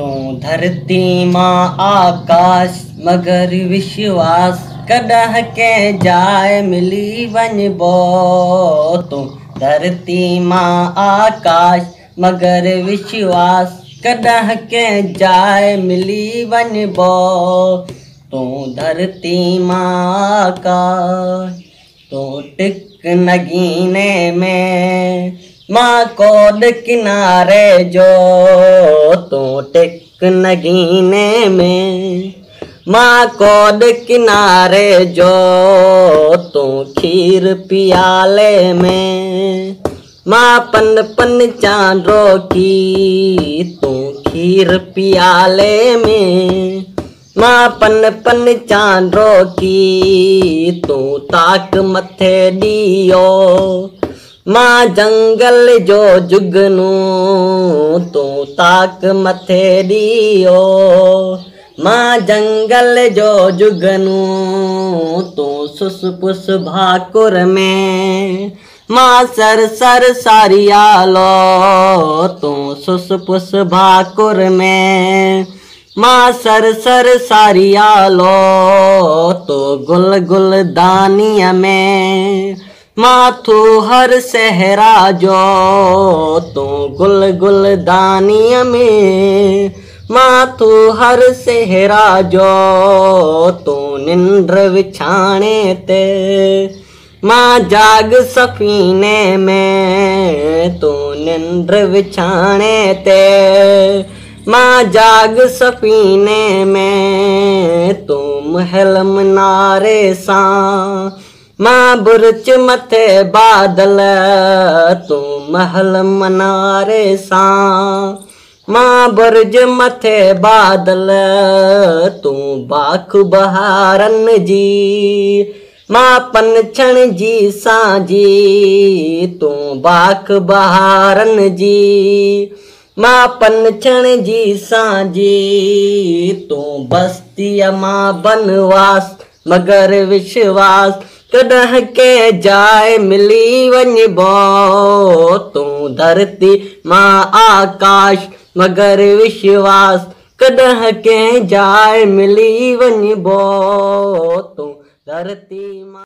तू धरती मां आकाश मगर विश्वास कॾहिं कंहिं जाइ मिली वञबो। तू धरती मां आकाश मगर विश्वास कॾहिं कंहिं जाइ मिली वञबो। तू धरती मां आकाश तू टिक नगीने में मां कोड किनारे जो। तू टिक नगीने में मां कोड किनारे जो। तू खीर पियाले में मां पन पन चांदो की। तू खीर पियाले में मां पन पन चांदो की। तू ताक मथे ॾियो मां जंगल जो जुगनू। तू ताक मथे ॾियो मां जंगल जो जुगनू। तू सुस पुस भाकुर में मां सर सर सारियालो। तू सुस पुस भाकुर में मां सर सर सारियालो। तू गुल गुल दानीअ में मां तू हर सहरा जो। तू गुल गुल दानीअ में मां तू हर सहरा जो। तू निंड विछाणे ते मां जाग सफ़ीने में। तू निंड विछाणे ते मां जाग सफ़ीने में। तू महल मनारे सां मां बुर्ज मथे बादल। तू महल मनारे सां मां बुर्ज मथे बादल। तू बाख बहारन जी मां पंछण जी सांझी। तू बाख बहारन जी मां पंछण जी सांझी। तू बस्तीअ मां बनवास मगर विश्वास कॾहिं कंहिं जाइ मिली वञबो। तू धरती मां आकाश मगर विश्वास कॾहिं कंहिं जाइ मिली वञबो। तू धरती मां